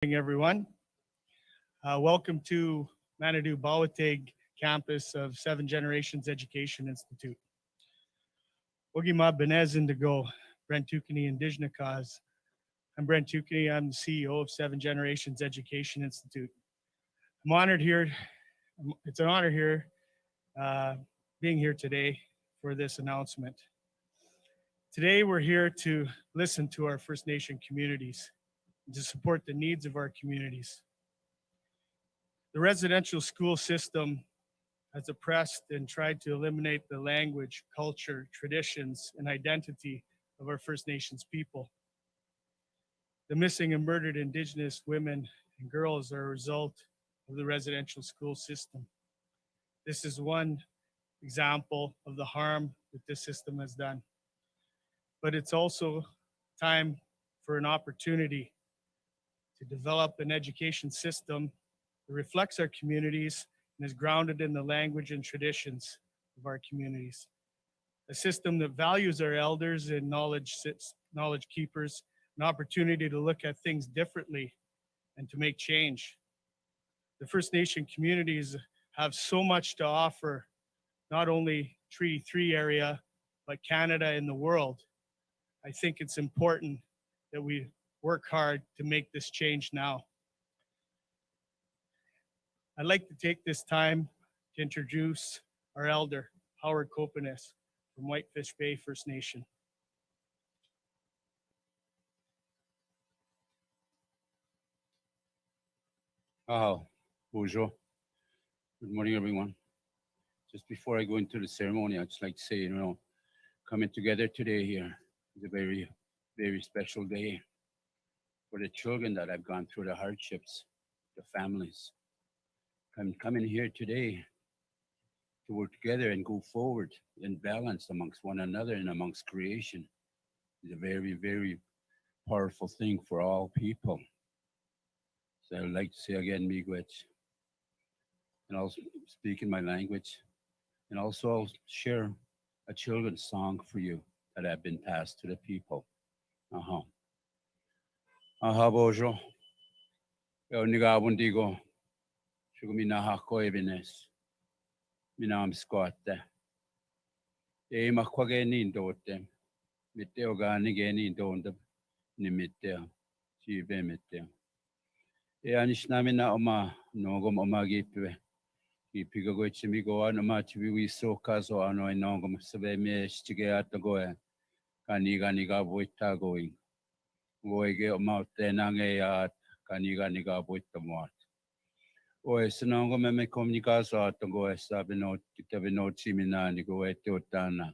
Morning, everyone. Welcome to Manitou Bawateg campus of Seven Generations Education Institute. Ogima Benez Indigo, Brent Tukani Indigenous Cause. I'm Brent Tukani. I'm the CEO of Seven Generations Education Institute. I'm honored here. It's an honor here being here today for this announcement. Today, we're here to listen to our First Nation communities and to support the needs of our communities. The residential school system has oppressed and tried to eliminate the language, culture, traditions, and identity of our First Nations people. The missing and murdered Indigenous women and girls are a result of the residential school system. This is one example of the harm that this system has done. But it's also time for an opportunity to develop an education system that reflects our communities and is grounded in the language and traditions of our communities. A system that values our elders and knowledge keepers, an opportunity to look at things differently and to make change. The First Nation communities have so much to offer, not only Treaty 3 area, but Canada and the world. I think it's important that we work hard to make this change now. I'd like to take this time to introduce our elder, Howard Copenes from Whitefish Bay First Nation. Bonjour. Good morning, everyone. Just before I go into the ceremony, I'd just like to say, coming together today here is a very, very special day for the children that have gone through the hardships, the families. I'm coming here today to work together and go forward in balance amongst one another and amongst creation is a very, very powerful thing for all people. So I would like to say again, miigwech, and I'll speak in my language, and also I'll share a children's song for you that have been passed to the people. Bojo, yo nigabundigo, shugumina hako ebenes, minam squatte. E makwageni dote, miteo ganigeni donde, nimiteo, chibe miteo. E anishnamina oma, nogom oma gipwe. Ipiga gochimigo anoma chiwi so kazo ano inongom sebe me stige atagoe. Kaniga niga boita going. Goege omaute nange at kaniga niga boita moat. Oe sinongo me komunikaso atagoe sabino kitabino chimina ni goe teotana.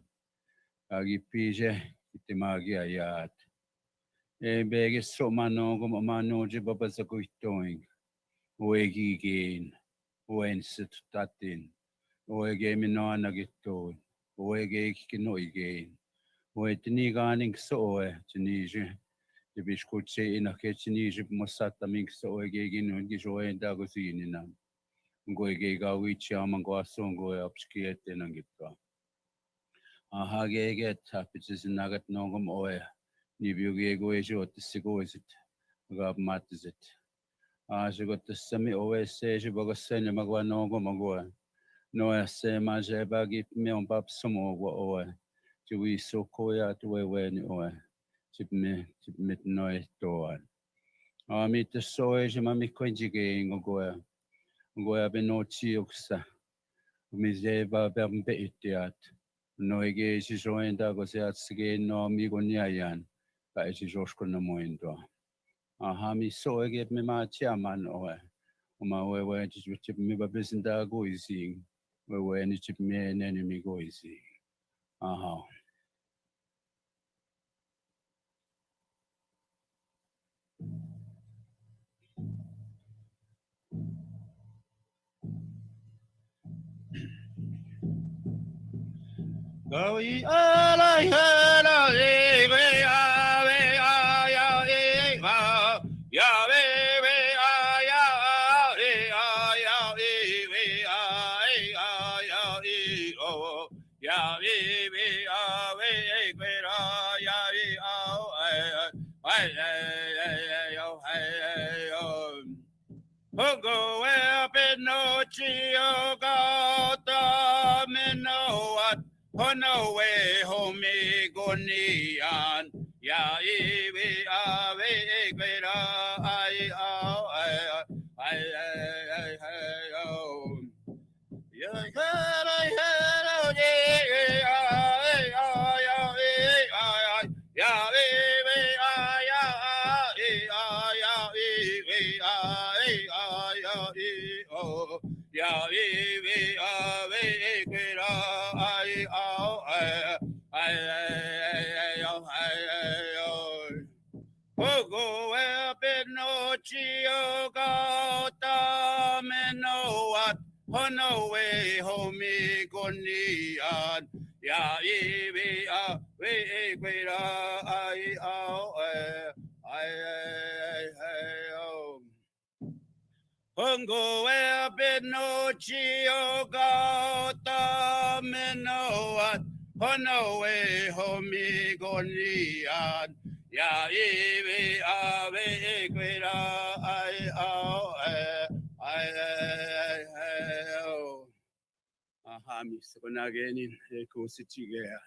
Agi pije itimagi ayat. E bege so manongo mano jibaba zakuitoing. Oegi gain. Oen situtatin. Oege minona gitoi. Oege kinoi gain. Oe tiniganing soe tinije. De biscuitse in a kitchenige mosata mix oege gin gijoe dagozinina. Goege gawichi amanguasongo upskiet in angita. Hage get tapitches in nagat nongum oe. Nibuge goejo at the sigoisit. Gab matizit. She got the semi always say she was sending Magua Nogo Magoa. No, I say, Maja baggy me on Bab Sumo oe. To we so koya to when oe. Chip me no door. I meet the soy, she mammy quenching or goa. Goa be no chioxa. Miss Eva Bambetiat. No, again, she joined Dagos again, no amigo Niayan. But she's Oscar no moindo. Mi so get me my chairman or my way to chip me by business da go easy. Where any chip me and enemy go easy. Go Ogo epe no chio gata meno at hono we homi gonian ya iwi ave equera ai au ai oh ya hera hera ya iwi ya we quera I Ogo Ebenochio Gata Menoat Hono we homi gonian ya iwi we quera I Hongo Ebenochio Gata Menoat Hono we homi gonian ya iwi ave quera aha misikonagenin ekositiga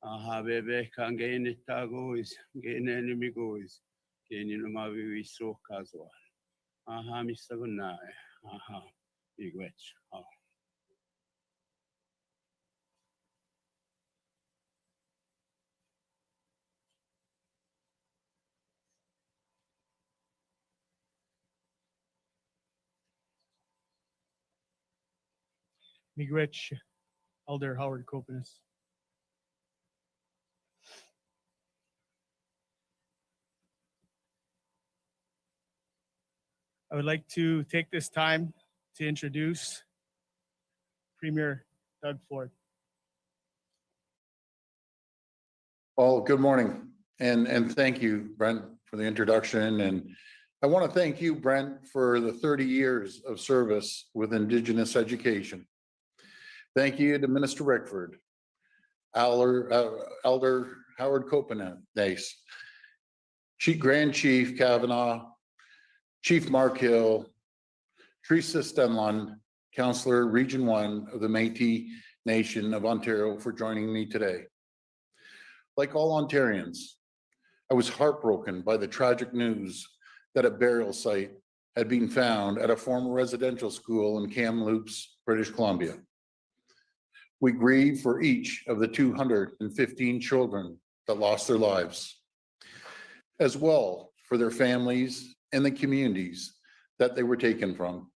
aha bebe kangeni tagois geneni migois genin mavi so kazo aha misaguna aha igwech Miigwech, Elder Howard Copenes. I would like to take this time to introduce Premier Doug Ford. Well, good morning, and thank you, Brent, for the introduction. And I want to thank you, Brent, for the 30 years of service with Indigenous education. Thank you to Minister Rickford, Elder Howard Copenes, Grand Chief Kavanaugh, Chief Mark Hill, Teresa Stenlund, Councillor Region 1 of the Métis Nation of Ontario, for joining me today. Like all Ontarians, I was heartbroken by the tragic news that a burial site had been found at a former residential school in Kamloops, British Columbia. We grieve for each of the 215 children that lost their lives, as well for their families and the communities that they were taken from.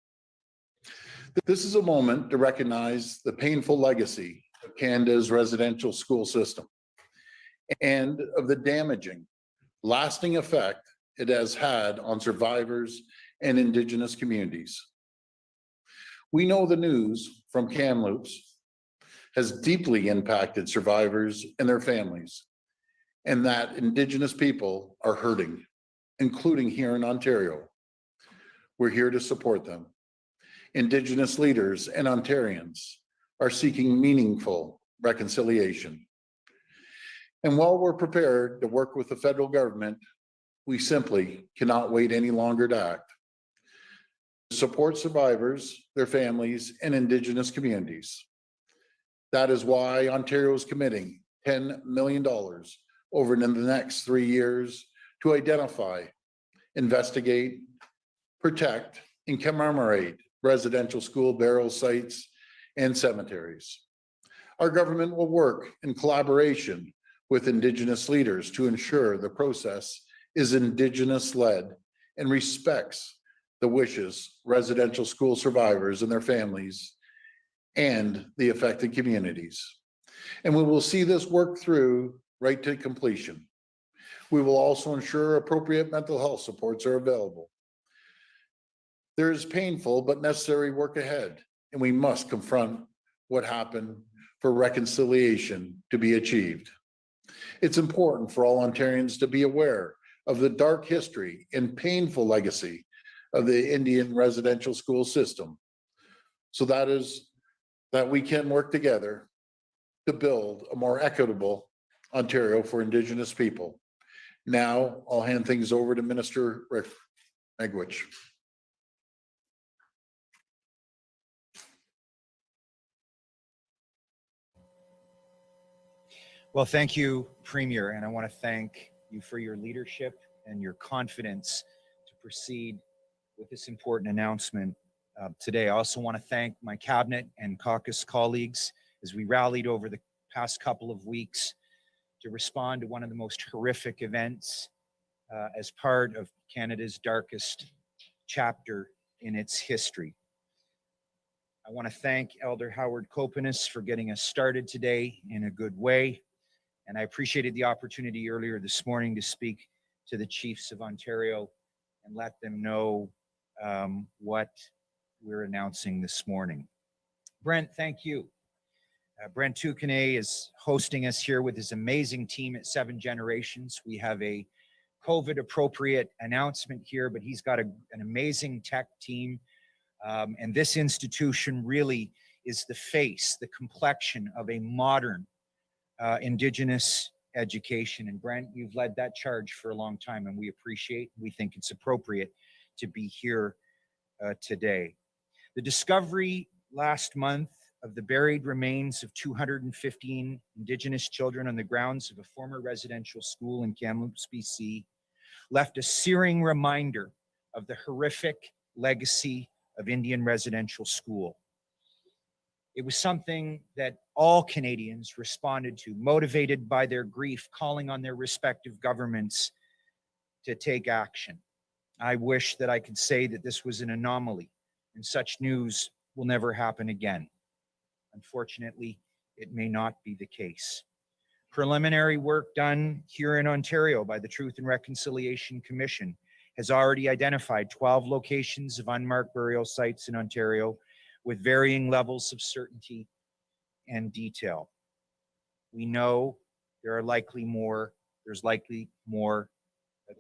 This is a moment to recognize the painful legacy of Canada's residential school system and of the damaging, lasting effect it has had on survivors and Indigenous communities. We know the news from Kamloops has deeply impacted survivors and their families, and that Indigenous people are hurting, including here in Ontario. We're here to support them. Indigenous leaders and Ontarians are seeking meaningful reconciliation. And while we're prepared to work with the federal government, we simply cannot wait any longer to act. To support survivors, their families, and Indigenous communities. That is why Ontario is committing $10 million over the next 3 years to identify, investigate, protect, and commemorate residential school burial sites and cemeteries. Our government will work in collaboration with Indigenous leaders to ensure the process is Indigenous-led and respects the wishes residential school survivors and their families and the affected communities. And we will see this work through right to completion. We will also ensure appropriate mental health supports are available. There is painful but necessary work ahead, and we must confront what happened for reconciliation to be achieved. It's important for all Ontarians to be aware of the dark history and painful legacy of the Indian residential school system, so that we can work together to build a more equitable Ontario for Indigenous people. Now I'll hand things over to Minister Rick Megwich. Well, thank you, Premier, and I want to thank you for your leadership and your confidence to proceed with this important announcement today. I also want to thank my cabinet and caucus colleagues as we rallied over the past couple of weeks to respond to one of the most horrific events as part of Canada's darkest chapter in its history. I want to thank Elder Howard Kopanis for getting us started today in a good way. And I appreciated the opportunity earlier this morning to speak to the Chiefs of Ontario and let them know what we're announcing this morning. Brent, thank you. Brent Toucanet is hosting us here with his amazing team at Seven Generations. We have a COVID appropriate announcement here, but he's got an amazing tech team. And this institution really is the face, the complexion of a modern Indigenous education. And Brent, you've led that charge for a long time, and we appreciate, we think it's appropriate to be here today. The discovery last month of the buried remains of 215 Indigenous children on the grounds of a former residential school in Kamloops, BC, left a searing reminder of the horrific legacy of Indian residential school. It was something that all Canadians responded to, motivated by their grief, calling on their respective governments to take action. I wish that I could say that this was an anomaly and such news will never happen again. Unfortunately, it may not be the case. Preliminary work done here in Ontario by the Truth and Reconciliation Commission has already identified 12 locations of unmarked burial sites in Ontario with varying levels of certainty and detail. We know there's likely more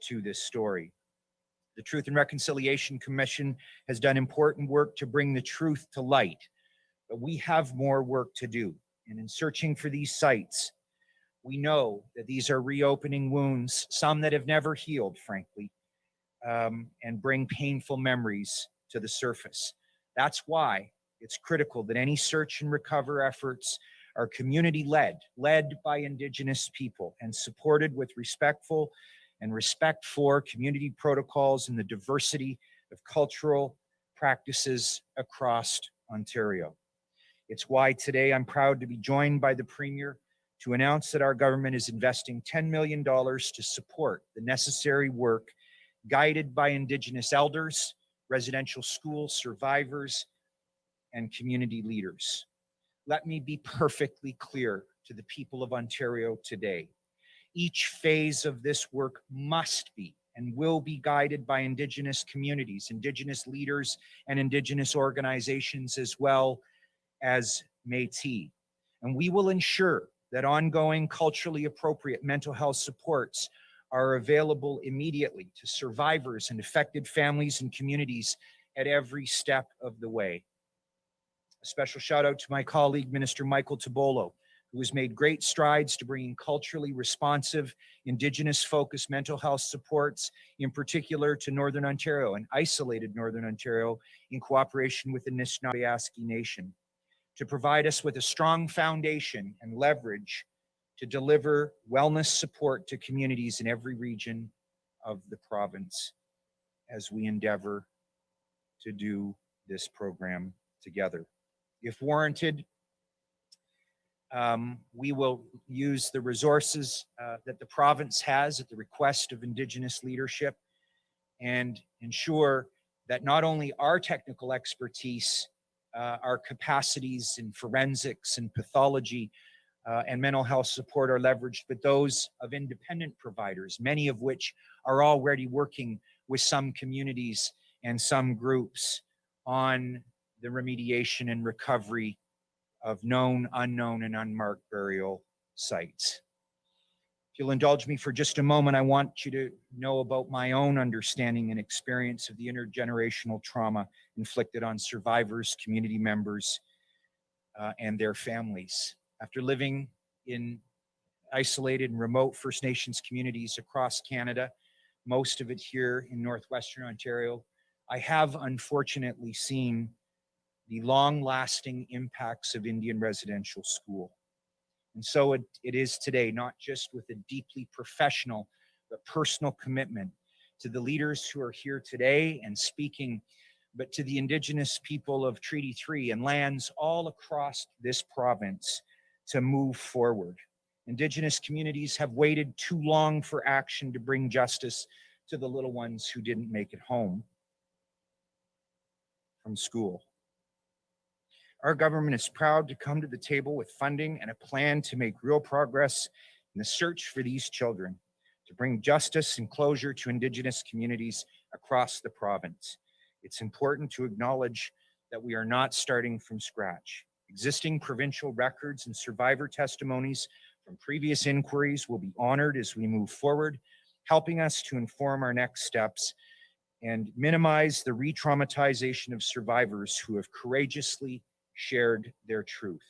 to this story. The Truth and Reconciliation Commission has done important work to bring the truth to light, but we have more work to do. And in searching for these sites, we know that these are reopening wounds, some that have never healed, frankly, and bring painful memories to the surface. That's why it's critical that any search and recover efforts are community-led, led by Indigenous people, and supported with respect for community protocols and the diversity of cultural practices across Ontario. It's why today I'm proud to be joined by the Premier to announce that our government is investing $10 million to support the necessary work guided by Indigenous elders, residential school survivors, and community leaders. Let me be perfectly clear to the people of Ontario today. Each phase of this work must be and will be guided by Indigenous communities, Indigenous leaders, and Indigenous organizations, as well as Métis. And we will ensure that ongoing culturally appropriate mental health supports are available immediately to survivors and affected families and communities at every step of the way. A special shout out to my colleague, Minister Michael Tobolo, who has made great strides to bringing culturally responsive, Indigenous-focused mental health supports, in particular to Northern Ontario and isolated Northern Ontario in cooperation with the Anishinaabe Nation, to provide us with a strong foundation and leverage to deliver wellness support to communities in every region of the province as we endeavor to do this program together. If warranted, we will use the resources that the province has at the request of Indigenous leadership and ensure that not only our technical expertise, our capacities in forensics and pathology and mental health support are leveraged, but those of independent providers, many of which are already working with some communities and some groups on the remediation and recovery of known, unknown, and unmarked burial sites. If you'll indulge me for just a moment, I want you to know about my own understanding and experience of the intergenerational trauma inflicted on survivors, community members, and their families. After living in isolated and remote First Nations communities across Canada, most of it here in Northwestern Ontario, I have unfortunately seen the long-lasting impacts of Indian residential school. And so it is today, not just with a deeply professional, but personal commitment to the leaders who are here today and speaking, but to the Indigenous people of Treaty 3 and lands all across this province to move forward. Indigenous communities have waited too long for action to bring justice to the little ones who didn't make it home from school. Our government is proud to come to the table with funding and a plan to make real progress in the search for these children, to bring justice and closure to Indigenous communities across the province. It's important to acknowledge that we are not starting from scratch. Existing provincial records and survivor testimonies from previous inquiries will be honored as we move forward, helping us to inform our next steps and minimize the re-traumatization of survivors who have courageously shared their truth.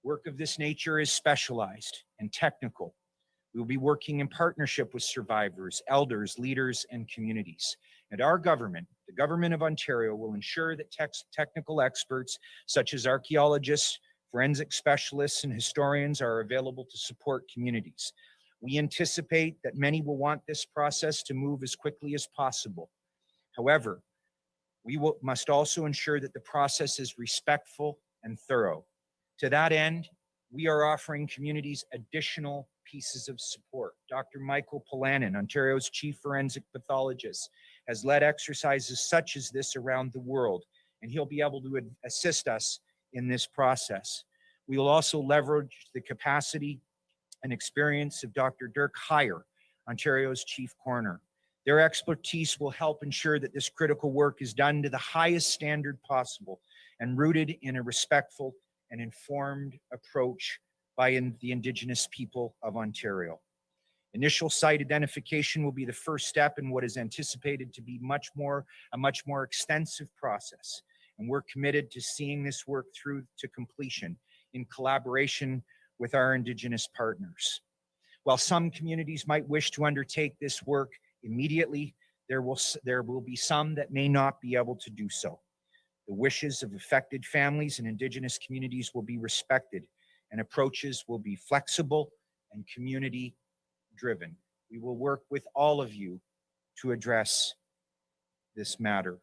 Work of this nature is specialized and technical. We will be working in partnership with survivors, elders, leaders, and communities. And our government, the Government of Ontario, will ensure that technical experts such as archaeologists, forensic specialists, and historians are available to support communities. We anticipate that many will want this process to move as quickly as possible. However, we must also ensure that the process is respectful and thorough. To that end, we are offering communities additional pieces of support. Dr. Michael Polanin, Ontario's Chief Forensic Pathologist, has led exercises such as this around the world, and he'll be able to assist us in this process. We will also leverage the capacity and experience of Dr. Dirk Heyer, Ontario's Chief Coroner. Their expertise will help ensure that this critical work is done to the highest standard possible and rooted in a respectful and informed approach by the Indigenous people of Ontario. Initial site identification will be the first step in what is anticipated to be a much more extensive process. And we're committed to seeing this work through to completion in collaboration with our Indigenous partners. While some communities might wish to undertake this work immediately, there will be some that may not be able to do so. The wishes of affected families and Indigenous communities will be respected, and approaches will be flexible and community-driven. We will work with all of you to address this matter.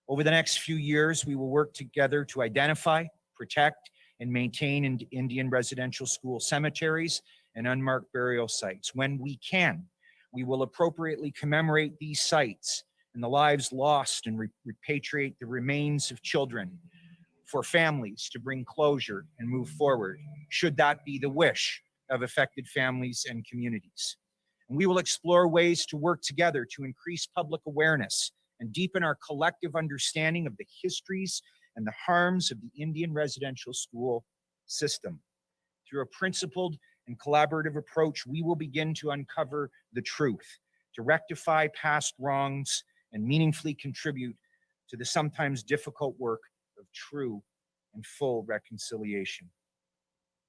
Over the next few years, we will work together to identify, protect, and maintain Indian residential school cemeteries and unmarked burial sites. When we can, we will appropriately commemorate these sites and the lives lost and repatriate the remains of children for families to bring closure and move forward, should that be the wish of affected families and communities. And we will explore ways to work together to increase public awareness and deepen our collective understanding of the histories and the harms of the Indian residential school system. Through a principled and collaborative approach, we will begin to uncover the truth, to rectify past wrongs, and meaningfully contribute to the sometimes difficult work of true and full reconciliation.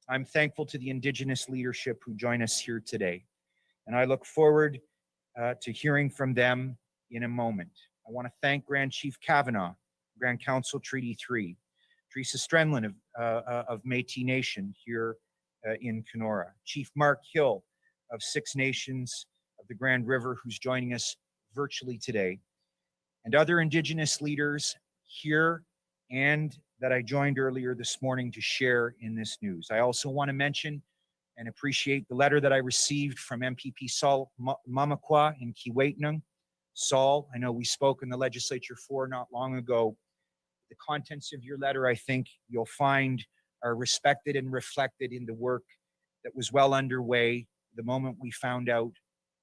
I'm thankful to the Indigenous leadership who join us here today, and I look forward to hearing from them in a moment. I want to thank Grand Chief Kavanaugh, Grand Council Treaty 3, Teresa Strenlin of Métis Nation here in Kenora, Chief Mark Hill of Six Nations of the Grand River, who's joining us virtually today, and other Indigenous leaders here and that I joined earlier this morning to share in this news. I also want to mention and appreciate the letter that I received from MPP Saul Mamakwa in Keewatin. Saul, I know we spoke in the legislature not long ago. The contents of your letter, I think you'll find, are respected and reflected in the work that was well underway the moment we found out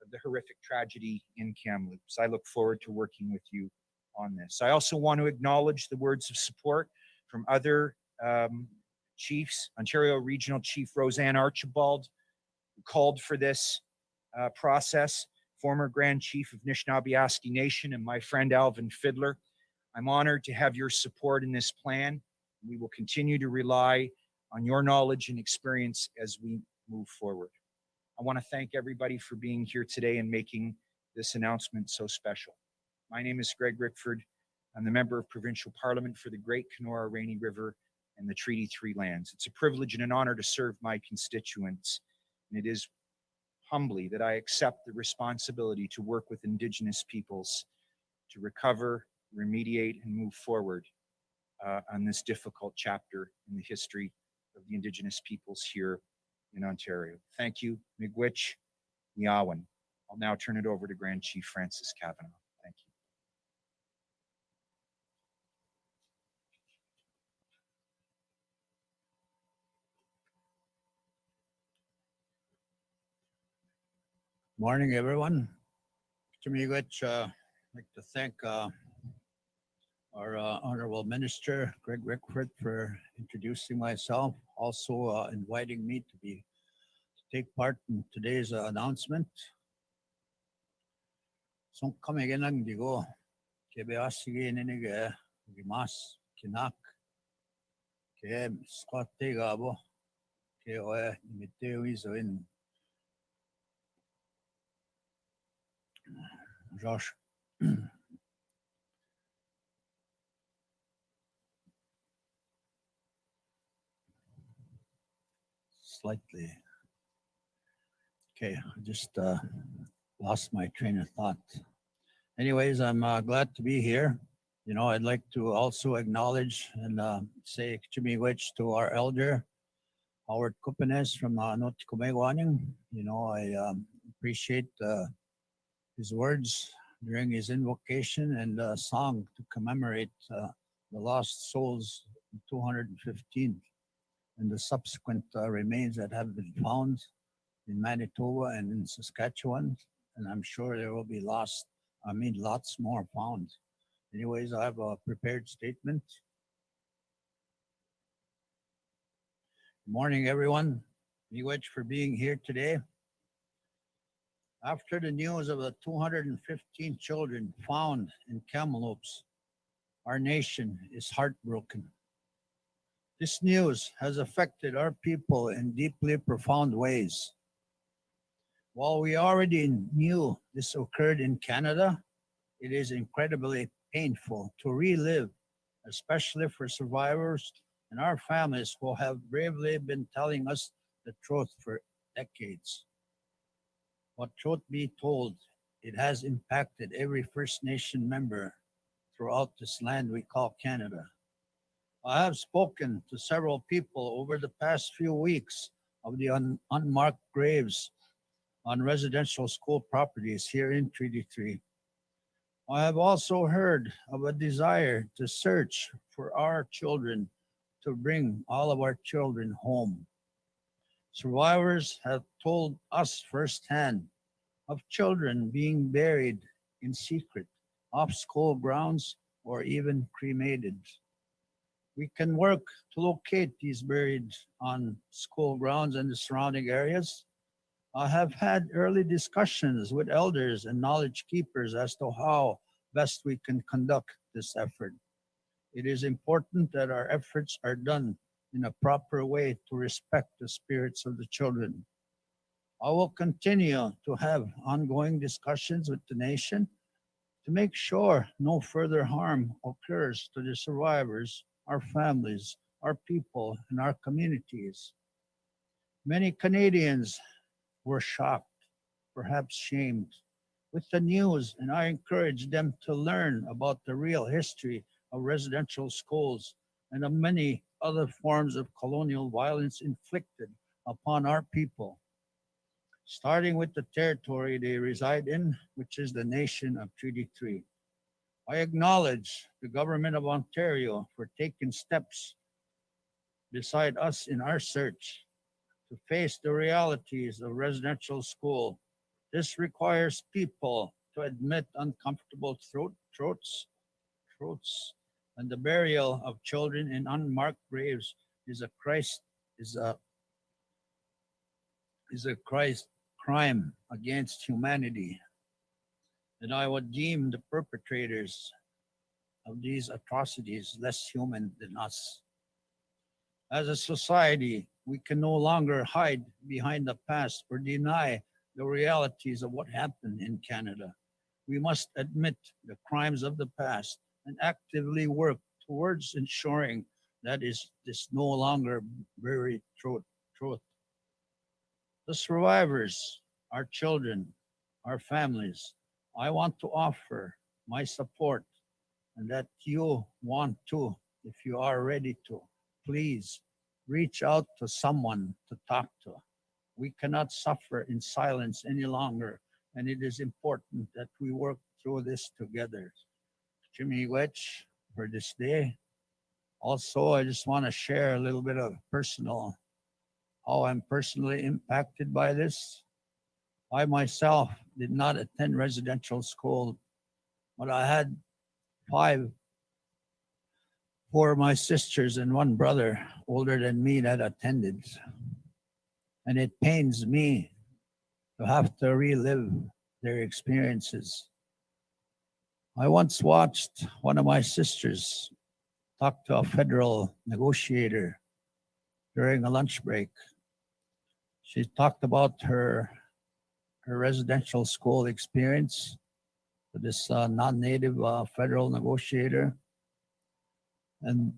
of the horrific tragedy in Kamloops. I look forward to working with you on this. I also want to acknowledge the words of support from other chiefs, Ontario Regional Chief Roseanne Archibald, who called for this process, former Grand Chief of Anishinaabe Nation, and my friend Alvin Fiddler. I'm honored to have your support in this plan. We will continue to rely on your knowledge and experience as we move forward. I want to thank everybody for being here today and making this announcement so special. My name is Greg Rickford. I'm the member of Provincial Parliament for the Great Kenora Rainy River and the Treaty 3 lands. It's a privilege and an honor to serve my constituents, and it is humbly that I accept the responsibility to work with Indigenous peoples to recover, remediate, and move forward on this difficult chapter in the history of the Indigenous peoples here in Ontario. Thank you, Miigwech, Miawan. I'll now turn it over to Grand Chief Francis Kavanaugh. Thank you. Morning, everyone. To me, I'd like to thank our Honorable Minister, Greg Rickford, for introducing myself, also inviting me to take part in today's announcement. So kami ganang digo, kebeasige ninige gimas kinak ke skotte gabo ke oe imiteo izoin Josh. Slightly. Okay, I just lost my train of thought. Anyways, I'm glad to be here. You know, I'd like to also acknowledge and say Chimiwich to our elder, Howard Kupanes from Notikumegwaning. You know, I appreciate his words during his invocation and song to commemorate the lost souls in 215 and the subsequent remains that have been found in Manitoba and in Saskatchewan. And I'm sure there will be lots more found. Anyways, I have a prepared statement. Good morning, everyone. Miigwech for being here today. After the news of the 215 children found in Kamloops, our nation is heartbroken. This news has affected our people in deeply profound ways. While we already knew this occurred in Canada, it is incredibly painful to relive, especially for survivors and our families who have bravely been telling us the truth for decades. But truth be told, it has impacted every First Nation member throughout this land we call Canada. I have spoken to several people over the past few weeks of the unmarked graves on residential school properties here in Treaty 3. I have also heard of a desire to search for our children, to bring all of our children home. Survivors have told us firsthand of children being buried in secret off school grounds or even cremated. We can work to locate these buried on school grounds and the surrounding areas. I have had early discussions with elders and knowledge keepers as to how best we can conduct this effort. It is important that our efforts are done in a proper way to respect the spirits of the children. I will continue to have ongoing discussions with the nation to make sure no further harm occurs to the survivors, our families, our people, and our communities. Many Canadians were shocked, perhaps shamed, with the news, and I encourage them to learn about the real history of residential schools and of many other forms of colonial violence inflicted upon our people, starting with the territory they reside in, which is the nation of Treaty 3. I acknowledge the government of Ontario for taking steps beside us in our search to face the realities of residential school. This requires people to admit uncomfortable truths, and the burial of children in unmarked graves is a crime against humanity. And I would deem the perpetrators of these atrocities less human than us. As a society, we can no longer hide behind the past or deny the realities of what happened in Canada. We must admit the crimes of the past and actively work towards ensuring that is this no longer very truth. The survivors, our children, our families, I want to offer my support and that you want to, if you are ready to, please reach out to someone to talk to. We cannot suffer in silence any longer, and it is important that we work through this together. Jimmy Wedge for this day. Also, I just want to share a little bit of how I'm personally impacted by this. I myself did not attend residential school, but I had four of my sisters and one brother older than me that attended. And it pains me to have to relive their experiences. I once watched one of my sisters talk to a federal negotiator during a lunch break. She talked about her residential school experience with this non-native federal negotiator. And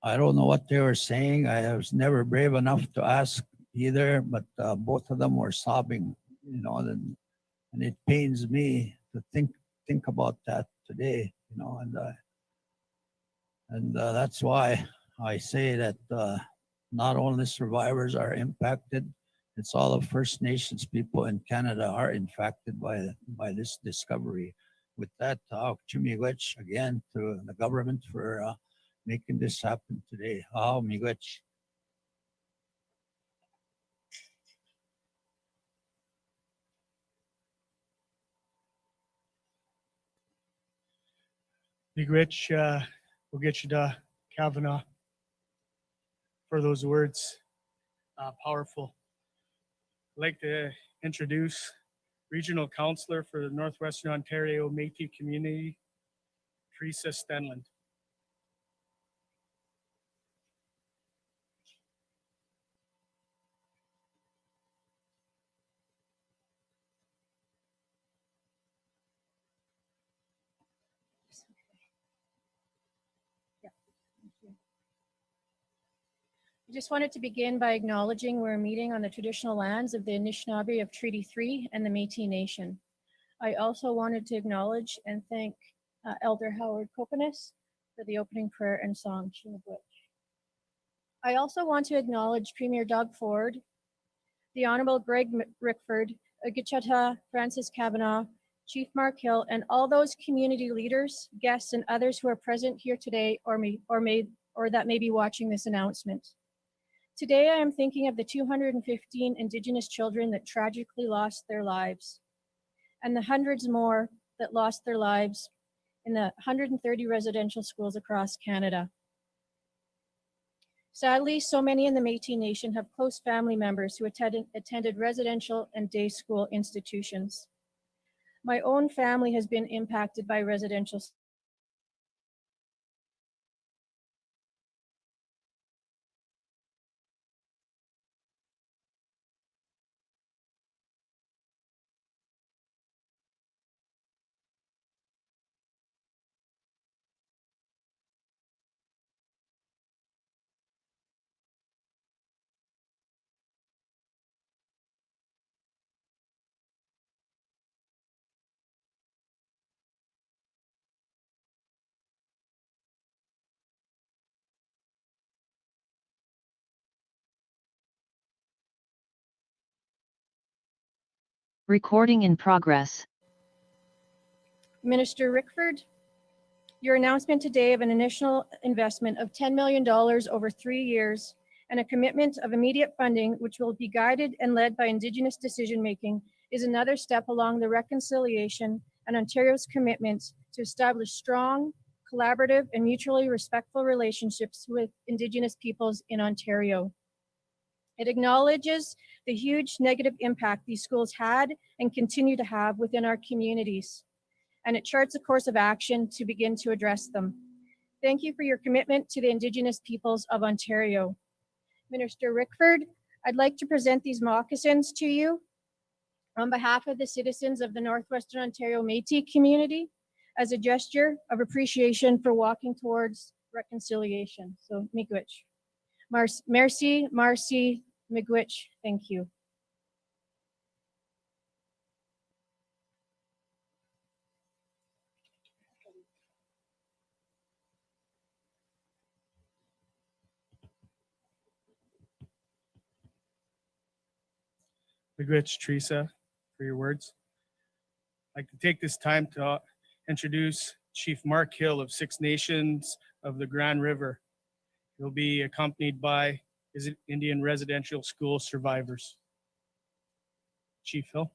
I don't know what they were saying. I was never brave enough to ask either, but both of them were sobbing, and it pains me to think about that today, and that's why I say that not only survivors are impacted, it's all of First Nations people in Canada are impacted by this discovery. With that, miigwech again to the government for making this happen today. Miigwech. Big Rich, we'll get you to Kavanaugh for those words. Powerful. I'd like to introduce Regional Councillor for the Northwestern Ontario Métis Community, Teresa Stenland. I just wanted to begin by acknowledging we're meeting on the traditional lands of the Anishinaabe of Treaty 3 and the Métis Nation. I also wanted to acknowledge and thank Elder Howard Kopanis for the opening prayer and song, Chinabwich. I also want to acknowledge Premier Doug Ford, the Honorable Greg Rickford, Agichata Francis Kavanaugh, Chief Mark Hill, and all those community leaders, guests, and others who are present here today or that may be watching this announcement. Today, I am thinking of the 215 Indigenous children that tragically lost their lives, and the hundreds more that lost their lives in the 130 residential schools across Canada. Sadly, so many in the Métis Nation have close family members who attended residential and day school institutions. My own family has been impacted by residential Recording in progress. Minister Rickford, your announcement today of an initial investment of $10 million over 3 years and a commitment of immediate funding, which will be guided and led by Indigenous decision-making, is another step along the reconciliation and Ontario's commitment to establish strong, collaborative, and mutually respectful relationships with Indigenous peoples in Ontario. It acknowledges the huge negative impact these schools had and continue to have within our communities, and it charts a course of action to begin to address them. Thank you for your commitment to the Indigenous peoples of Ontario. Minister Rickford, I'd like to present these moccasins to you on behalf of the citizens of the Northwestern Ontario Métis community as a gesture of appreciation for walking towards reconciliation. So miigwech. Merci, Marcy, miigwech. Thank you. Miigwech, Teresa, for your words. I'd like to take this time to introduce Chief Mark Hill of Six Nations of the Grand River. He'll be accompanied by his Indian residential school survivors. Chief Hill.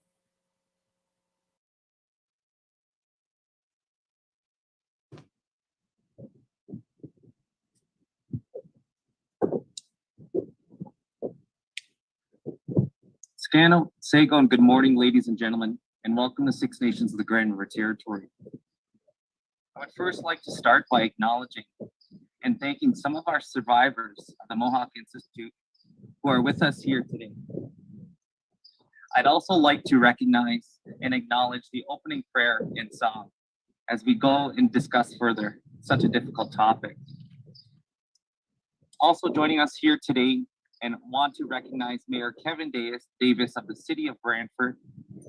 Scano, Sego, and good morning, ladies and gentlemen, and welcome to Six Nations of the Grand River Territory. I would first like to start by acknowledging and thanking some of our survivors of the Mohawk Institute who are with us here today. I'd also like to recognize and acknowledge the opening prayer and song as we go and discuss further such a difficult topic. Also joining us here today and want to recognize Mayor Kevin Davis of the City of Brantford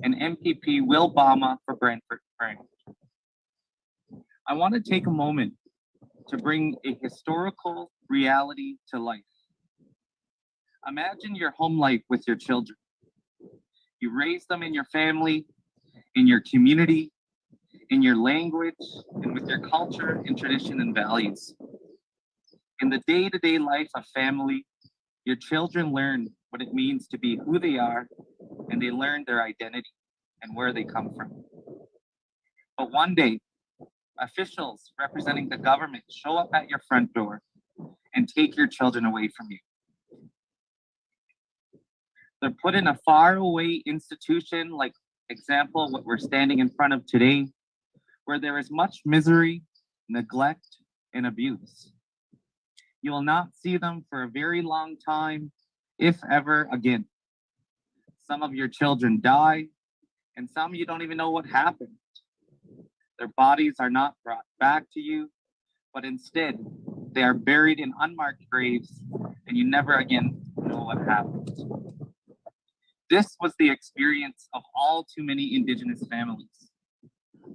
and MPP Will Bama for Brantford. I want to take a moment to bring a historical reality to life. Imagine your home life with your children. You raise them in your family, in your community, in your language, and with your culture and tradition and values. In the day-to-day life of family, your children learn what it means to be who they are, and they learn their identity and where they come from. But one day, officials representing the government show up at your front door and take your children away from you. They're put in a faraway institution, like example, what we're standing in front of today, where there is much misery, neglect, and abuse. You will not see them for a very long time, if ever again. Some of your children die, and some you don't even know what happened. Their bodies are not brought back to you, but instead they are buried in unmarked graves, and you never again know what happened. This was the experience of all too many Indigenous families,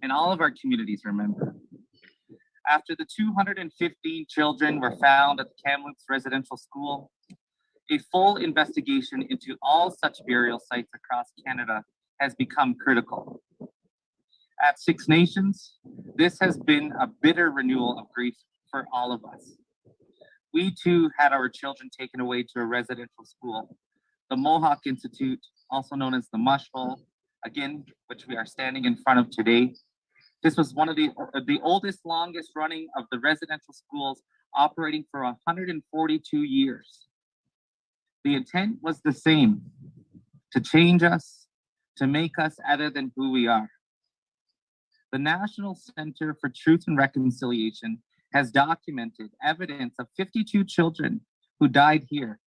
and all of our communities remember. After the 215 children were found at the Kamloops Residential School, a full investigation into all such burial sites across Canada has become critical. At Six Nations, this has been a bitter renewal of grief for all of us. We too had our children taken away to a residential school, the Mohawk Institute, also known as the Mush Hole, again, which we are standing in front of today. This was one of the oldest, longest running of the residential schools, operating for 142 years. The intent was the same, to change us, to make us other than who we are. The National Center for Truth and Reconciliation has documented evidence of 52 children who died here,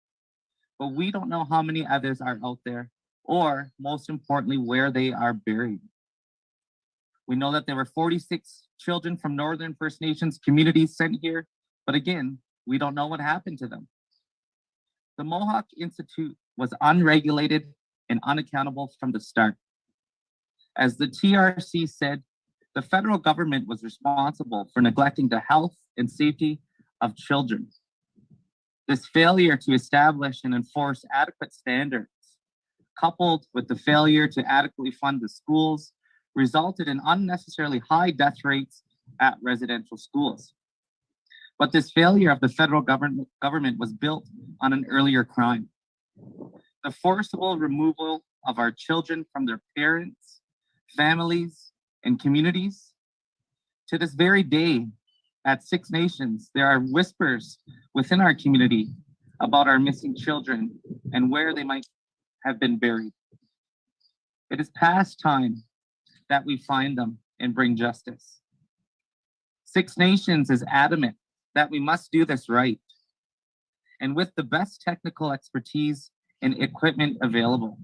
but we don't know how many others are out there, or most importantly, where they are buried. We know that there were 46 children from Northern First Nations communities sent here, but again, we don't know what happened to them. The Mohawk Institute was unregulated and unaccountable from the start. As the TRC said, the federal government was responsible for neglecting the health and safety of children. This failure to establish and enforce adequate standards, coupled with the failure to adequately fund the schools, resulted in unnecessarily high death rates at residential schools. But this failure of the federal government was built on an earlier crime: the forcible removal of our children from their parents, families, and communities. To this very day, at Six Nations, there are whispers within our community about our missing children and where they might have been buried. It is past time that we find them and bring justice. Six Nations is adamant that we must do this right, and with the best technical expertise and equipment available.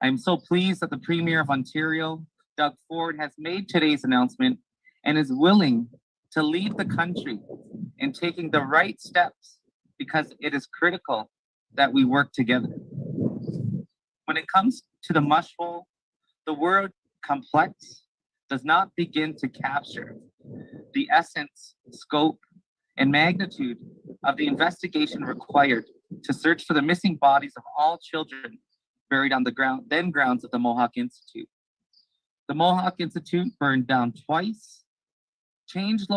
I am so pleased that the Premier of Ontario, Doug Ford, has made today's announcement and is willing to lead the country in taking the right steps because it is critical that we work together. When it comes to the mush hole, the word complex does not begin to capture the essence, scope, and magnitude of the investigation required to search for the missing bodies of all children buried on the grounds of the Mohawk Institute. The Mohawk Institute burned down twice, changed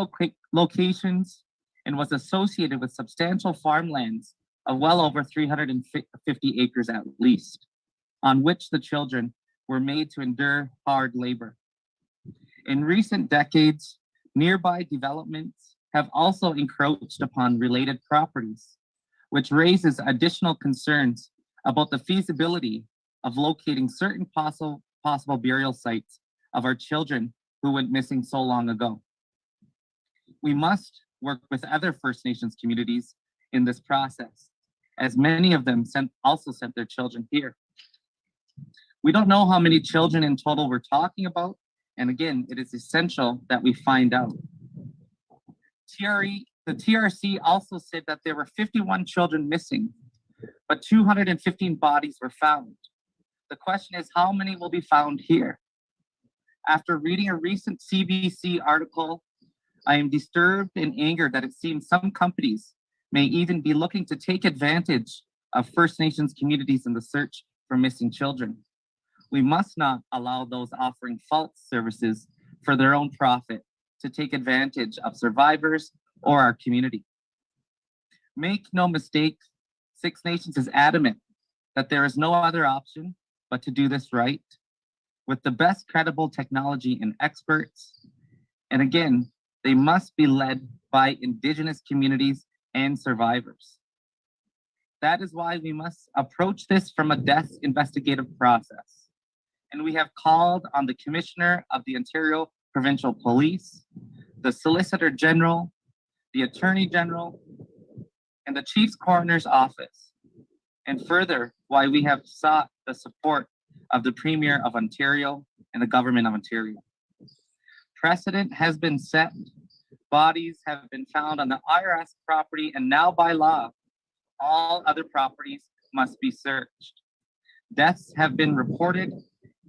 locations, and was associated with substantial farmlands of well over 350 acres at least, on which the children were made to endure hard labor. In recent decades, nearby developments have also encroached upon related properties, which raises additional concerns about the feasibility of locating certain possible burial sites of our children who went missing so long ago. We must work with other First Nations communities in this process, as many of them also sent their children here. We don't know how many children in total we're talking about, and again, it is essential that we find out. The TRC also said that there were 51 children missing, but 215 bodies were found. The question is, how many will be found here? After reading a recent CBC article, I am disturbed and angered that it seems some companies may even be looking to take advantage of First Nations communities in the search for missing children. We must not allow those offering false services for their own profit to take advantage of survivors or our community. Make no mistake, Six Nations is adamant that there is no other option but to do this right with the best credible technology and experts. And again, they must be led by Indigenous communities and survivors. That is why we must approach this from a death investigative process. And we have called on the Commissioner of the Ontario Provincial Police, the Solicitor General, the Attorney General, and the Chief's Coroner's Office. And further, why we have sought the support of the Premier of Ontario and the Government of Ontario. Precedent has been set. Bodies have been found on the IRS property, and now by law, all other properties must be searched. Deaths have been reported,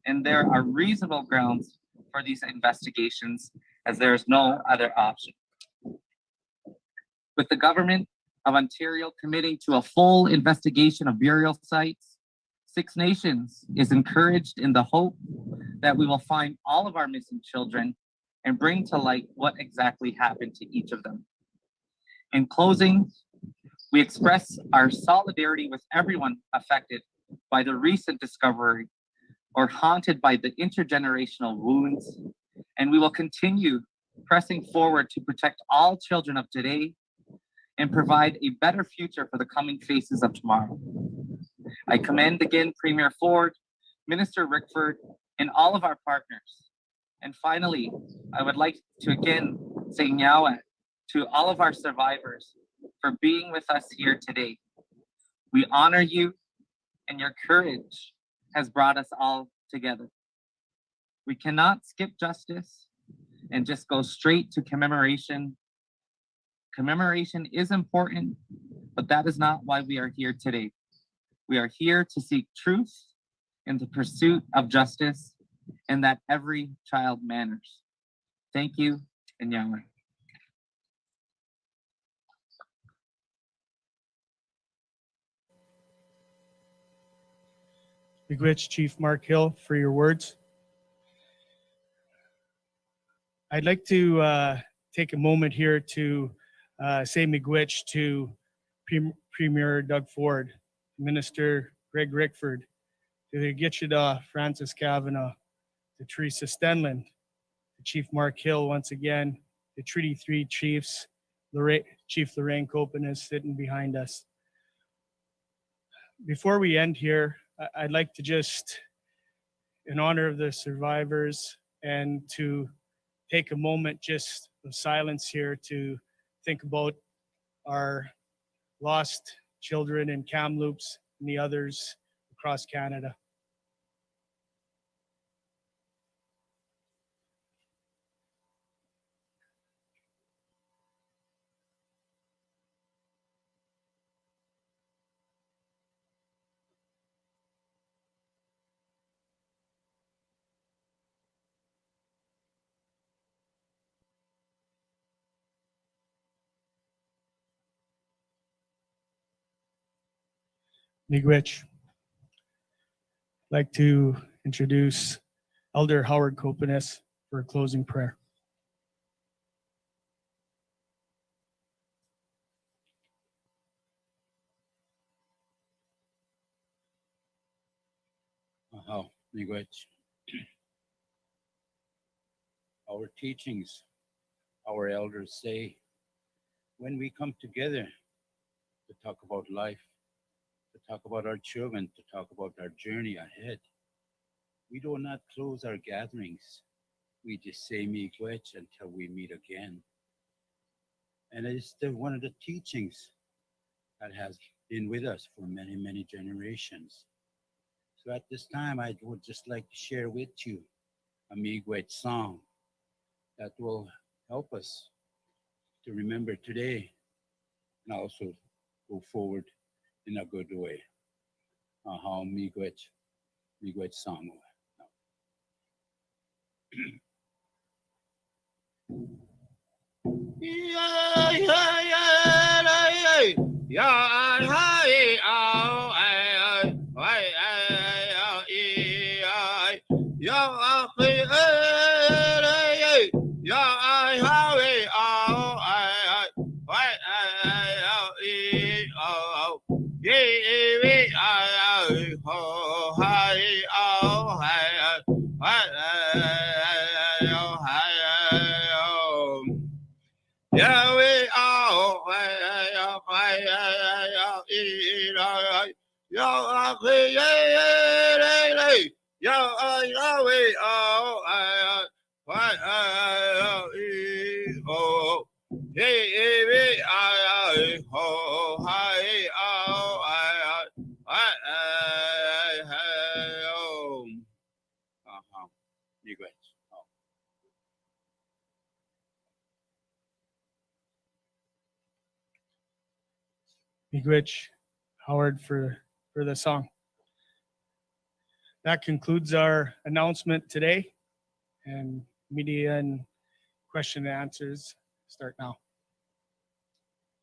and there are reasonable grounds for these investigations as there is no other option. With the Government of Ontario committing to a full investigation of burial sites, Six Nations is encouraged in the hope that we will find all of our missing children and bring to light what exactly happened to each of them. In closing, we express our solidarity with everyone affected by the recent discovery or haunted by the intergenerational wounds, and we will continue pressing forward to protect all children of today and provide a better future for the coming faces of tomorrow. I commend again Premier Ford, Minister Rickford, and all of our partners. And finally, I would like to again say nyawa to all of our survivors for being with us here today. We honor you, and your courage has brought us all together. We cannot skip justice and just go straight to commemoration. Commemoration is important, but that is not why we are here today. We are here to seek truth in the pursuit of justice, and that every child matters. Thank you, and Yahweh. Miigwech Chief Mark Hill for your words. I'd like to take a moment here to say miigwech to Premier Doug Ford, Minister Greg Rickford, to the Gitchada Francis Kavanagh, to Teresa Stenland, to Chief Mark Hill once again, the Treaty 3 Chiefs, Chief Lorraine Copen is sitting behind us. Before we end here, I'd like to just, in honor of the survivors, and to take a moment just of silence here to think about our lost children in Kamloops and the others across Canada. Miigwech. I'd like to introduce Elder Howard Kopanes for a closing prayer. Miigwech. Our teachings, our elders say, when we come together to talk about life, to talk about our children, to talk about our journey ahead, we do not close our gatherings. We just say miigwech until we meet again. And it's one of the teachings that has been with us for many, many generations. So at this time, I would just like to share with you a miigwech song that will help us to remember today and also go forward in a good way. How miigwech song. Miigwech, Howard, for the song. That concludes our announcement today, and media and question and answers start now.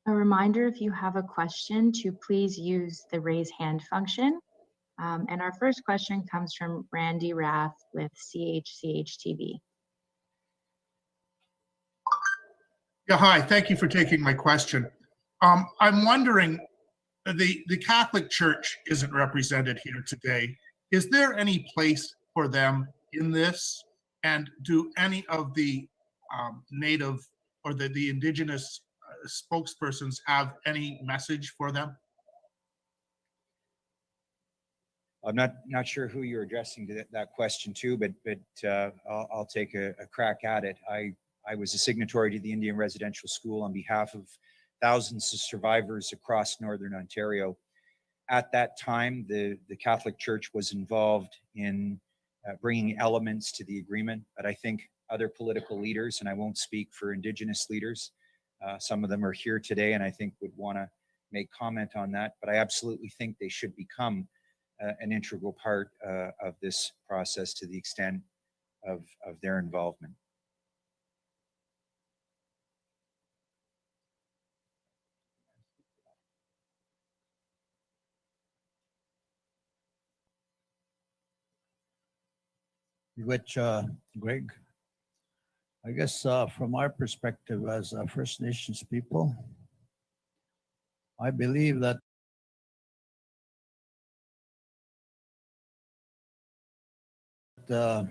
A reminder, if you have a question, to please use the raise hand function. And our first question comes from Randy Rath with CHCH-TV. Yeah, hi, thank you for taking my question. I'm wondering, the Catholic Church isn't represented here today. Is there any place for them in this? And do any of the Native or the Indigenous spokespersons have any message for them? I'm not sure who you're addressing that question to, but I'll take a crack at it. I was a signatory to the Indian Residential School on behalf of thousands of survivors across Northern Ontario. At that time, the Catholic Church was involved in bringing elements to the agreement, but I think other political leaders, and I won't speak for Indigenous leaders, some of them are here today and I think would want to make comment on that, but I absolutely think they should become an integral part of this process to the extent of their involvement. Which, Greg, I guess from our perspective as First Nations people, I believe that the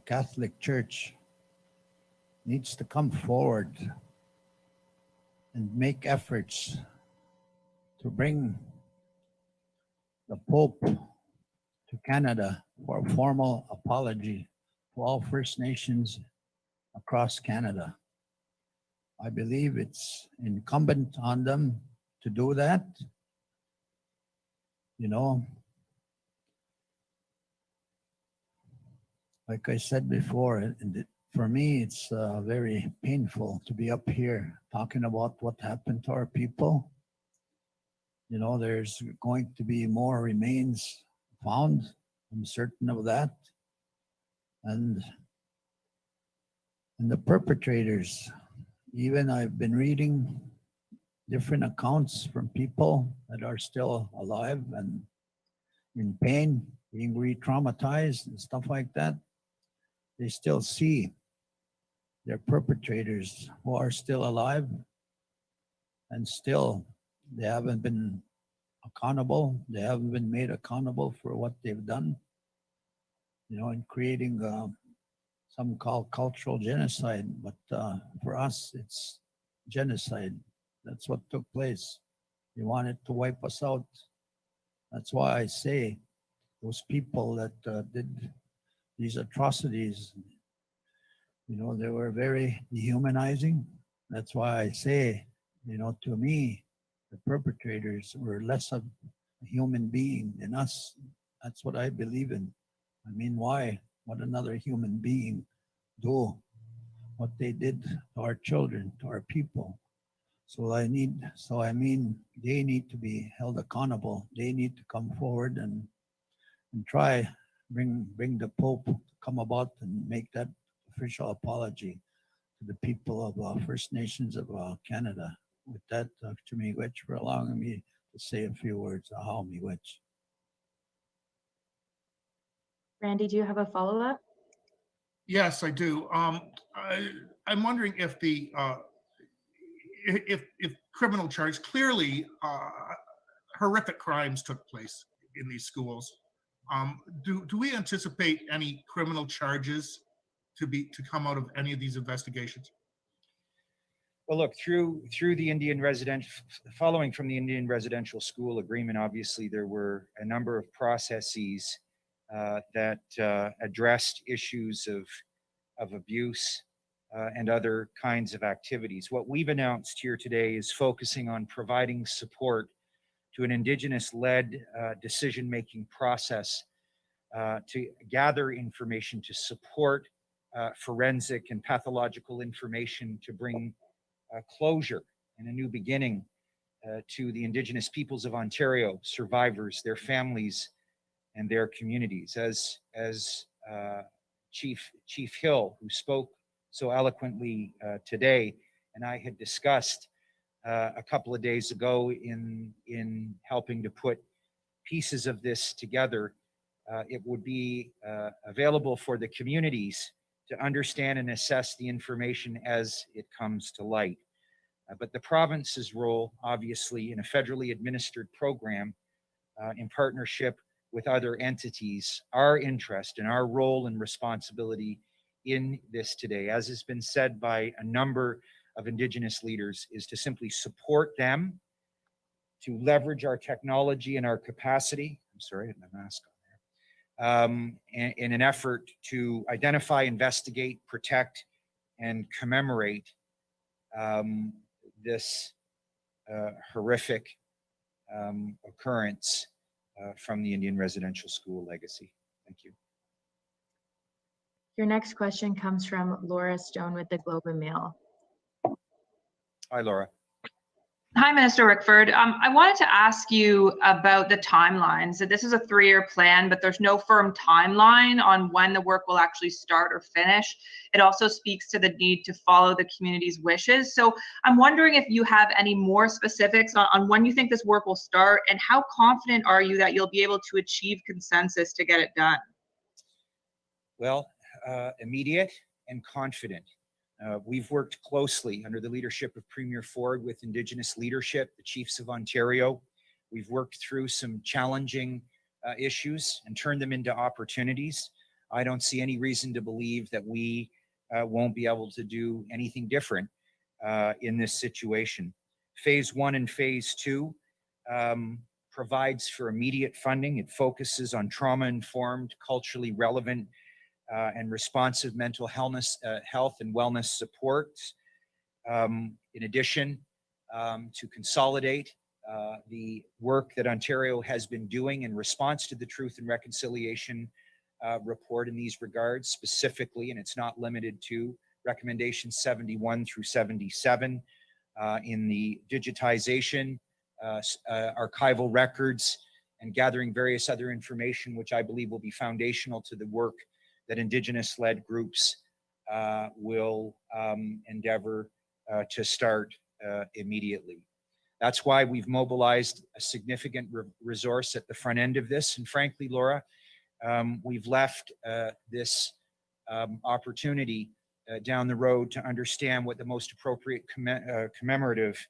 Catholic Church needs to come forward and make efforts to bring the Pope to Canada for a formal apology to all First Nations across Canada. I believe it's incumbent on them to do that. You know, like I said before, for me, it's very painful to be up here talking about what happened to our people. You know, there's going to be more remains found. I'm certain of that. And the perpetrators, even I've been reading different accounts from people that are still alive and in pain, being re-traumatized and stuff like that. They still see their perpetrators who are still alive, and still they haven't been accountable. They haven't been made accountable for what they've done, in creating some call cultural genocide. But for us, it's genocide. That's what took place. They wanted to wipe us out. That's why I say those people that did these atrocities, they were very dehumanizing. That's why I say, to me, the perpetrators were less of a human being than us. That's what I believe in. I mean, why would another human being do what they did to our children, to our people? They need to be held accountable. They need to come forward and try bring the Pope to come about and make that official apology to the people of First Nations of Canada. With that, Dr. Miigwech, for allowing me to say a few words. Ahau Miigwech. Randy, do you have a follow-up? Yes, I do. I'm wondering if the if criminal charges, clearly horrific crimes took place in these schools. Do we anticipate any criminal charges to come out of any of these investigations? Well, look, through the Indian residential, following from the Indian residential school agreement, obviously there were a number of processes that addressed issues of abuse and other kinds of activities. What we've announced here today is focusing on providing support to an Indigenous-led decision-making process to gather information, to support forensic and pathological information, to bring closure and a new beginning to the Indigenous peoples of Ontario, survivors, their families, and their communities. As Chief Hill, who spoke so eloquently today, and I had discussed a couple of days ago in helping to put pieces of this together, it would be available for the communities to understand and assess the information as it comes to light. But the province's role, obviously, in a federally administered program in partnership with other entities, our interest and our role and responsibility in this today, as has been said by a number of Indigenous leaders, is to simply support them, to leverage our technology and our capacity. I'm sorry, I had my mask on there. In an effort to identify, investigate, protect, and commemorate this horrific occurrence from the Indian residential school legacy. Thank you. Your next question comes from Laura Stone with the Globe and Mail. Hi, Laura. Hi, Minister Rickford. I wanted to ask you about the timelines. So this is a 3-year plan, but there's no firm timeline on when the work will actually start or finish. It also speaks to the need to follow the community's wishes. So I'm wondering if you have any more specifics on when you think this work will start, and how confident are you that you'll be able to achieve consensus to get it done? Well, immediate and confident. We've worked closely under the leadership of Premier Ford with Indigenous leadership, the Chiefs of Ontario. We've worked through some challenging issues and turned them into opportunities. I don't see any reason to believe that we won't be able to do anything different in this situation. Phase 1 and Phase 2 provides for immediate funding. It focuses on trauma-informed, culturally relevant, and responsive mental health and wellness supports. In addition, to consolidate the work that Ontario has been doing in response to the Truth and Reconciliation report in these regards, specifically, and it's not limited to recommendations 71 through 77 in the digitization, archival records, and gathering various other information, which I believe will be foundational to the work that Indigenous-led groups will endeavor to start immediately. That's why we've mobilized a significant resource at the front end of this. And frankly, Laura, we've left this opportunity down the road to understand what the most appropriate commemorative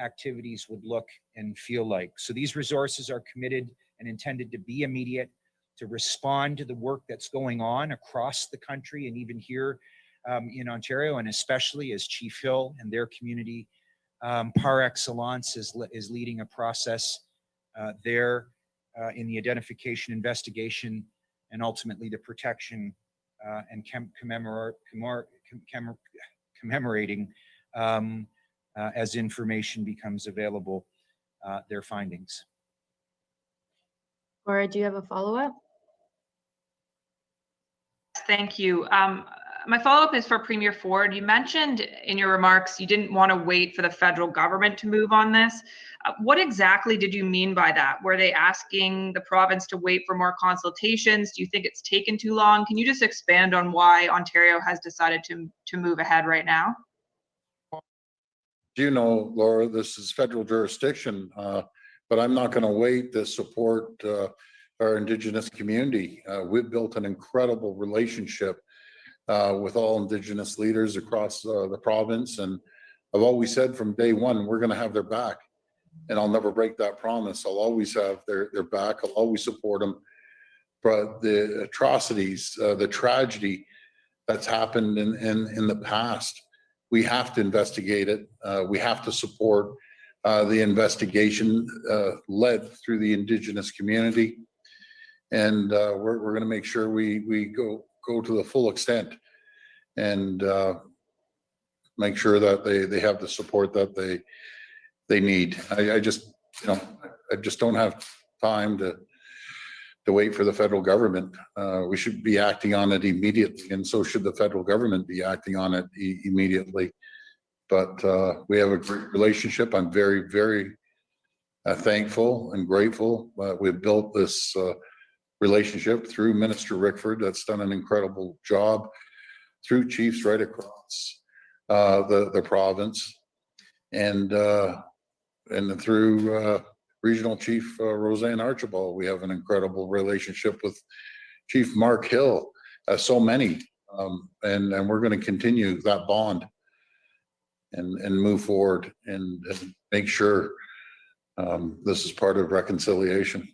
activities would look and feel like. So these resources are committed and intended to be immediate, to respond to the work that's going on across the country and even here in Ontario, and especially as Chief Hill and their community par excellence is leading a process there in the identification, investigation, and ultimately the protection and commemorating as information becomes available, their findings. Laura, do you have a follow-up? Thank you. My follow-up is for Premier Ford. You mentioned in your remarks you didn't want to wait for the federal government to move on this. What exactly did you mean by that? Were they asking the province to wait for more consultations? Do you think it's taken too long? Can you just expand on why Ontario has decided to move ahead right now? You know, Laura, this is federal jurisdiction, but I'm not going to wait to support our Indigenous community. We've built an incredible relationship with all Indigenous leaders across the province. And I've always said from day one, we're going to have their back. And I'll never break that promise. I'll always have their back. I'll always support them. But the atrocities, the tragedy that's happened in the past, we have to investigate it. We have to support the investigation led through the Indigenous community. And we're going to make sure we go to the full extent and make sure that they have the support that they need. I just don't have time to wait for the federal government. We should be acting on it immediately, and so should the federal government be acting on it immediately. But we have a great relationship. I'm very, very thankful and grateful. We've built this relationship through Minister Rickford, that's done an incredible job, through chiefs right across the province, and through Regional Chief Roseanne Archibald. We have an incredible relationship with Chief Mark Hill, so many, and we're going to continue that bond and move forward and make sure this is part of reconciliation.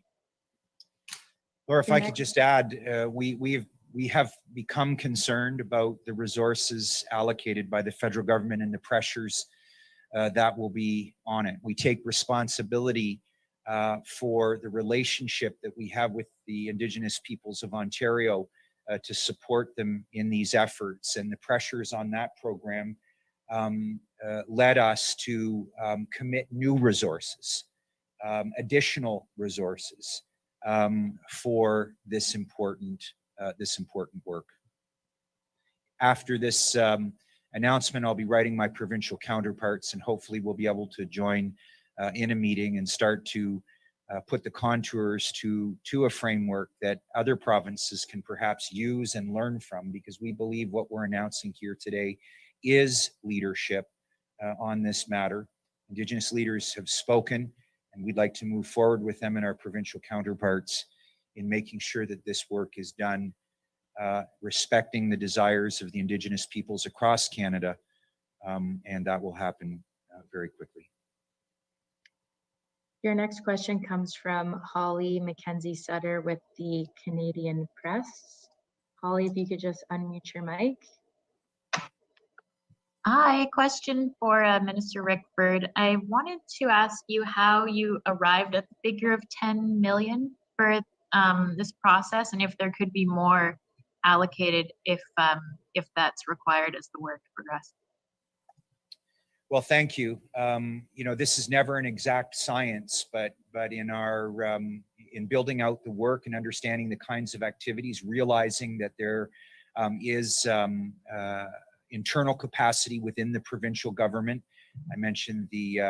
Laura, if I could just add, we have become concerned about the resources allocated by the federal government and the pressures that will be on it. We take responsibility for the relationship that we have with the Indigenous peoples of Ontario to support them in these efforts, and the pressures on that program led us to commit new resources, additional resources for this important work. After this announcement, I'll be writing my provincial counterparts, and hopefully we'll be able to join in a meeting and start to put the contours to a framework that other provinces can perhaps use and learn from, because we believe what we're announcing here today is leadership on this matter. Indigenous leaders have spoken, and we'd like to move forward with them and our provincial counterparts in making sure that this work is done respecting the desires of the Indigenous peoples across Canada, and that will happen very quickly. Your next question comes from Holly Mackenzie Sutter with the Canadian Press. Holly, if you could just unmute your mic. Hi, question for Minister Rickford. I wanted to ask you how you arrived at the figure of 10 million for this process, and if there could be more allocated if that's required as the work progresses. Well, thank you. You know, this is never an exact science, but in our in building out the work and understanding the kinds of activities, realizing that there is internal capacity within the provincial government. I mentioned the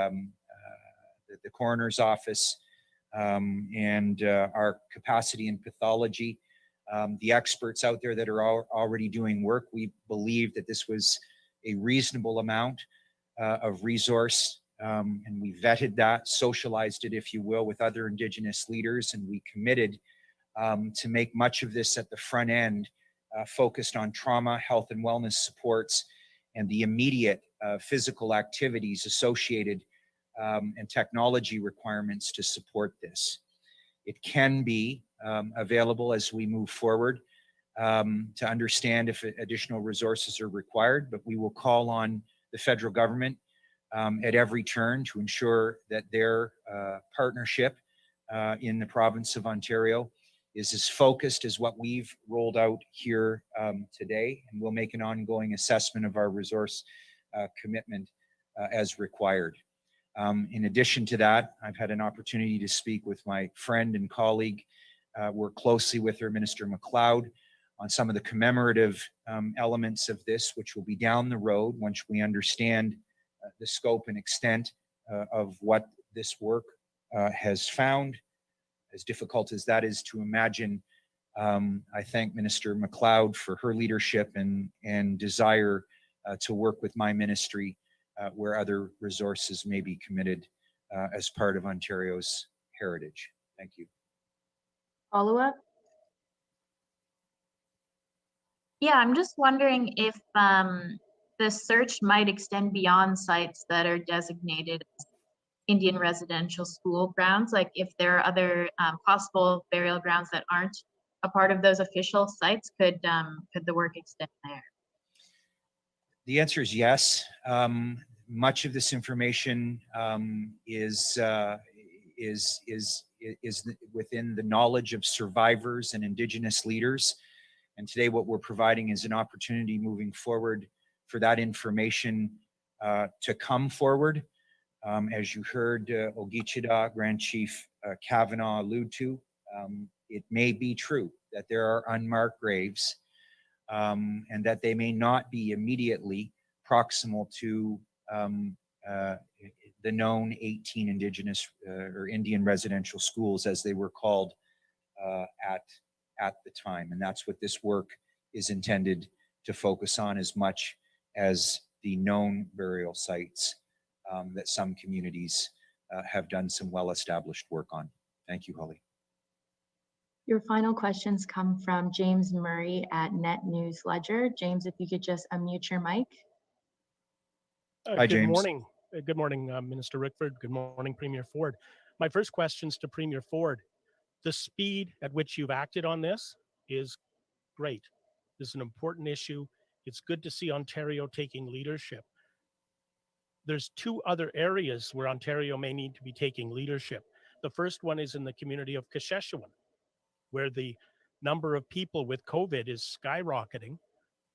coroner's office and our capacity in pathology. The experts out there that are already doing work, we believe that this was a reasonable amount of resource and we vetted that, socialized it, if you will, with other Indigenous leaders, and we committed to make much of this at the front end focused on trauma, health, and wellness supports, and the immediate physical activities associated and technology requirements to support this. It can be available as we move forward to understand if additional resources are required, but we will call on the federal government at every turn to ensure that their partnership in the province of Ontario is as focused as what we've rolled out here today, and we'll make an ongoing assessment of our resource commitment as required. In addition to that, I've had an opportunity to speak with my friend and colleague, work closely with her, Minister McLeod, on some of the commemorative elements of this, which will be down the road once we understand the scope and extent of what this work has found. As difficult as that is to imagine, I thank Minister McLeod for her leadership and desire to work with my ministry where other resources may be committed as part of Ontario's heritage. Thank you. Follow-up? Yeah, I'm just wondering if the search might extend beyond sites that are designated as Indian residential school grounds, like if there are other possible burial grounds that aren't a part of those official sites, could the work extend there? The answer is yes. Much of this information is within the knowledge of survivors and Indigenous leaders. And today what we're providing is an opportunity moving forward for that information to come forward. As you heard Ogichida, Grand Chief Kavanaugh allude to, it may be true that there are unmarked graves and that they may not be immediately proximal to the known 18 Indigenous or Indian residential schools, as they were called at the time. And that's what this work is intended to focus on, as much as the known burial sites that some communities have done some well-established work on. Thank you, Holly. Your final questions come from James Murray at Net News Ledger. James, if you could just unmute your mic. Hi, Good James. morning. Good morning, Minister Rickford. Good morning, Premier Ford. My first question is to Premier Ford. The speed at which you've acted on this is great. This is an important issue. It's good to see Ontario taking leadership. There's two other areas where Ontario may need to be taking leadership. The first one is in the community of Kashechewan, where the number of people with COVID is skyrocketing.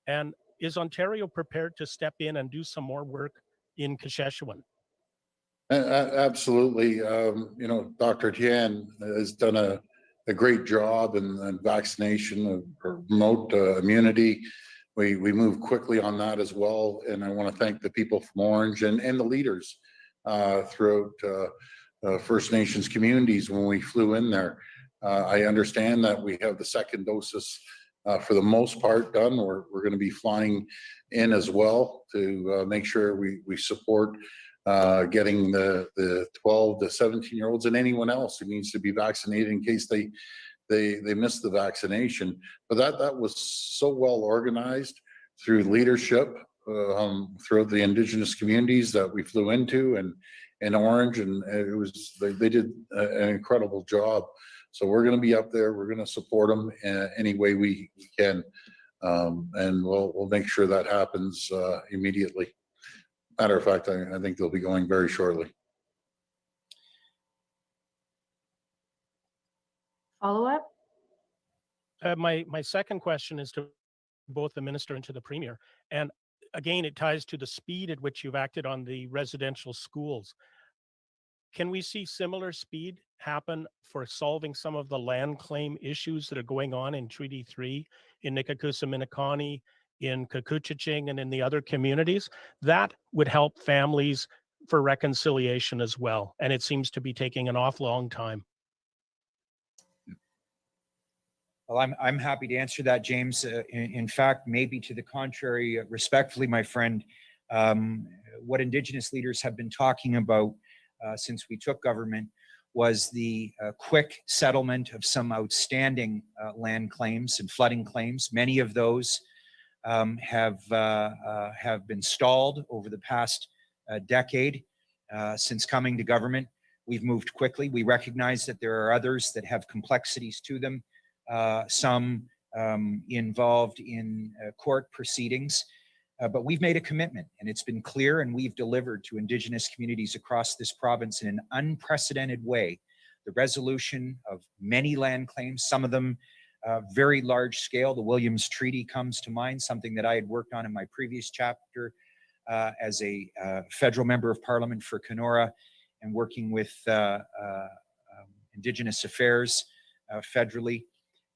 And is Ontario prepared to step in and do some more work in Kashechewan? Absolutely. You know, Dr. Tian has done a great job in vaccination of remote immunity. We move quickly on that as well. And I want to thank the people from Orange and the leaders throughout First Nations communities when we flew in there. I understand that we have the second doses for the most part done. We're going to be flying in as well to make sure we support getting the 12 to 17-year-olds and anyone else who needs to be vaccinated in case they miss the vaccination. But that was so well organized through leadership throughout the Indigenous communities that we flew into and Orange, and it was they did an incredible job. So we're going to be up there. We're going to support them any way we can, and we'll make sure that happens immediately. Matter of fact, I think they'll be going very shortly. Follow-up? My second question is to both the minister and to the premier. And again, it ties to the speed at which you've acted on the residential schools. Can we see similar speed happen for solving some of the land claim issues that are going on in Treaty 3, in Nikakusa-Minikani, in Kukuchiching, and in the other communities? That would help families for reconciliation as well. And it seems to be taking an awful long time. Well, I'm happy to answer that, James. In fact, maybe to the contrary, respectfully, my friend, what Indigenous leaders have been talking about since we took government was the quick settlement of some outstanding land claims and flooding claims. Many of those have been stalled over the past decade since coming to government. We've moved quickly. We recognize that there are others that have complexities to them, some involved in court proceedings. But we've made a commitment, and it's been clear, and we've delivered to Indigenous communities across this province in an unprecedented way the resolution of many land claims, some of them very large scale. The Williams Treaty comes to mind, something that I had worked on in my previous chapter as a federal member of parliament for Kenora, and working with Indigenous Affairs federally,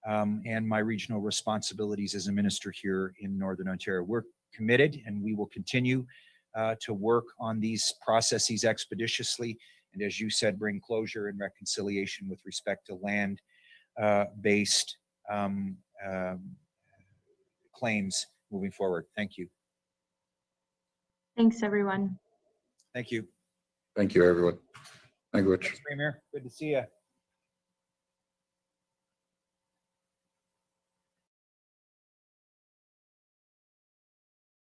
and my regional responsibilities as a minister here in Northern Ontario. We're committed, and we will continue to work on these processes expeditiously, and as you said, bring closure and reconciliation with respect to land based claims moving forward. Thank you. Thanks, everyone. Thank you. Thank you, everyone. Thank you, Rich. Thanks, Premier. Good to see you.